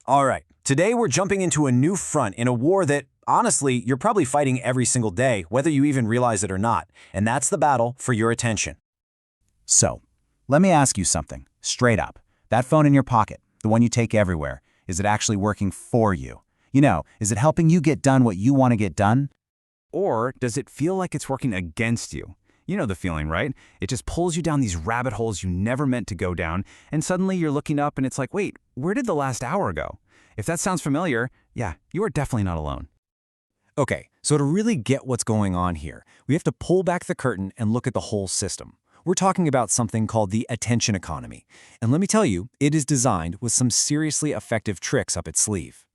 All right, today we're jumping into a new front in a war that, honestly, you're probably fighting every single day, whether you even realize it or not, and that's the battle for your attention. So, let me ask you something, straight up. That phone in your pocket, the one you take everywhere, is it actually working for you? Is it helping you get done what you want to get done? Or does it feel like it's working against you? You know the feeling, right? It just pulls you down these rabbit holes you never meant to go down, and suddenly you're looking up and it's like, wait, where did the last hour go? If that sounds familiar, yeah, you are definitely not alone. Okay, so to really get what's going on here, we have to pull back the curtain and look at the whole system. We're talking about something called the attention economy. And let me tell you, it is designed with some seriously effective tricks up its sleeve.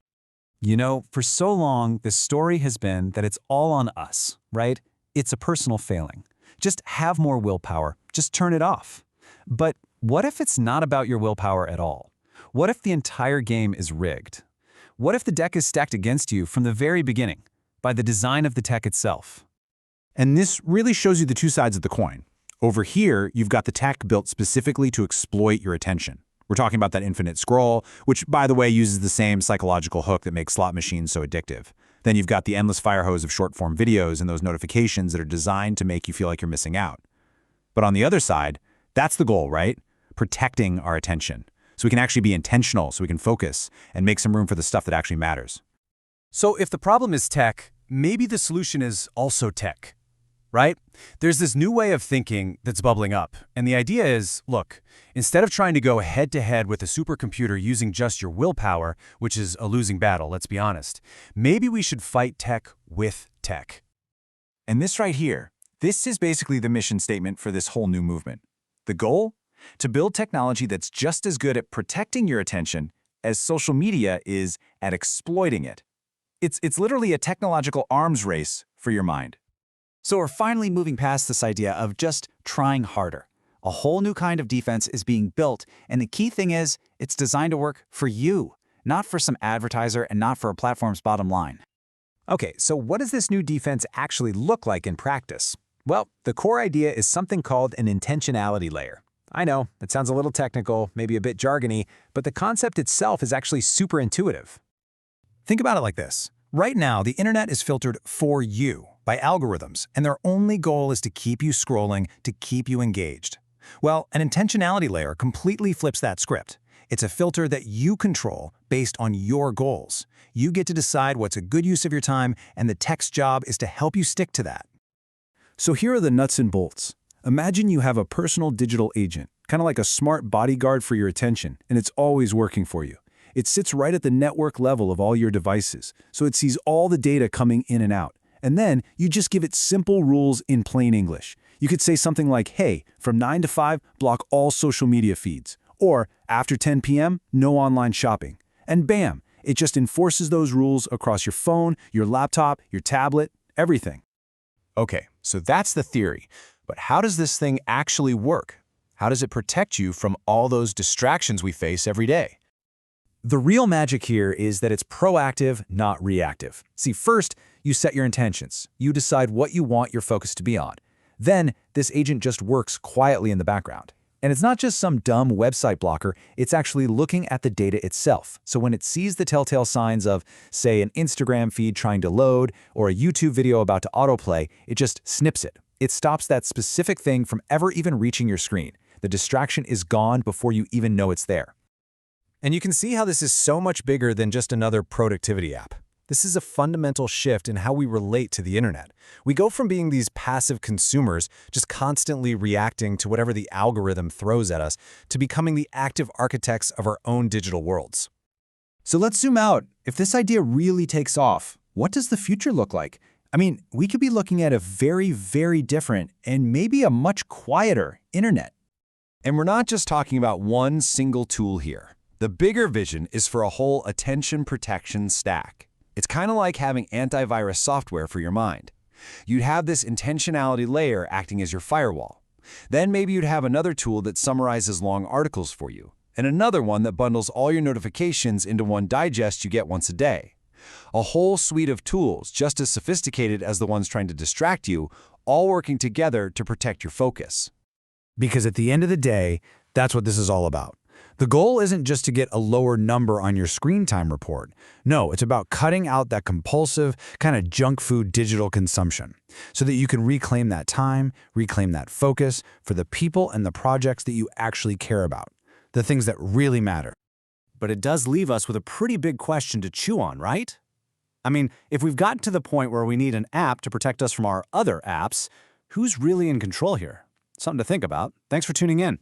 For so long, the story has been that it's all on us, right? It's a personal failing. Just have more willpower. Just turn it off. But what if it's not about your willpower at all? What if the entire game is rigged? What if the deck is stacked against you from the very beginning, by the design of the tech itself? And this really shows you the two sides of the coin. Over here, you've got the tech built specifically to exploit your attention. We're talking about that infinite scroll, which, by the way, uses the same psychological hook that makes slot machines so addictive. Then you've got the endless fire hose of short-form videos and those notifications that are designed to make you feel like you're missing out. But on the other side, that's the goal, right? Protecting our attention. So we can actually be intentional, so we can focus and make some room for the stuff that actually matters. So if the problem is tech, maybe the solution is also tech, right? There's this new way of thinking that's bubbling up. And the idea is, look, instead of trying to go head-to-head with a supercomputer using just your willpower, which is a losing battle, let's be honest, maybe we should fight tech with tech. And this right here, this is basically the mission statement for this whole new movement. The goal? To build technology that's just as good at protecting your attention as social media is at exploiting it. It's literally a technological arms race for your mind. So we're finally moving past this idea of just trying harder. A whole new kind of defense is being built, and the key thing is, it's designed to work for you, not for some advertiser and not for a platform's bottom line. Okay, so what does this new defense actually look like in practice? Well, the core idea is something called an intentionality layer. I know, it sounds a little technical, maybe a bit jargony, but the concept itself is actually super intuitive. Think about it like this. Right now, the internet is filtered for you by algorithms, and their only goal is to keep you scrolling, to keep you engaged. Well, an intentionality layer completely flips that script. It's a filter that you control based on your goals. You get to decide what's a good use of your time, and the tech's job is to help you stick to that. So here are the nuts and bolts. Imagine you have a personal digital agent, kind of like a smart bodyguard for your attention, and it's always working for you. It sits right at the network level of all your devices, so it sees all the data coming in and out. And then you just give it simple rules in plain English. You could say something like, hey, from 9 to 5, block all social media feeds. Or, after 10 p.m., no online shopping. And bam, it just enforces those rules across your phone, your laptop, your tablet, everything. Okay, so that's the theory. But how does this thing actually work? How does it protect you from all those distractions we face every day? The real magic here is that it's proactive, not reactive. See, first, you set your intentions. You decide what you want your focus to be on. Then, this agent just works quietly in the background. And it's not just some dumb website blocker, it's actually looking at the data itself. So when it sees the telltale signs of, say, an Instagram feed trying to load or a YouTube video about to autoplay, it just snips it. It stops that specific thing from ever even reaching your screen. The distraction is gone before you even know it's there. And you can see how this is so much bigger than just another productivity app. This is a fundamental shift in how we relate to the internet. We go from being these passive consumers, just constantly reacting to whatever the algorithm throws at us, to becoming the active architects of our own digital worlds. So let's zoom out. If this idea really takes off, what does the future look like? I mean, we could be looking at a very, very different and maybe a much quieter internet. And we're not just talking about one single tool here. The bigger vision is for a whole attention protection stack. It's kind of like having antivirus software for your mind. You'd have this intentionality layer acting as your firewall. Then maybe you'd have another tool that summarizes long articles for you, and another one that bundles all your notifications into one digest you get once a day. A whole suite of tools, just as sophisticated as the ones trying to distract you, all working together to protect your focus. Because at the end of the day, that's what this is all about. The goal isn't just to get a lower number on your screen time report. No, it's about cutting out that compulsive, kind of junk food digital consumption so that you can reclaim that time, reclaim that focus for the people and the projects that you actually care about, the things that really matter. But it does leave us with a pretty big question to chew on, right? I mean, if we've gotten to the point where we need an app to protect us from our other apps, who's really in control here? Something to think about. Thanks for tuning in.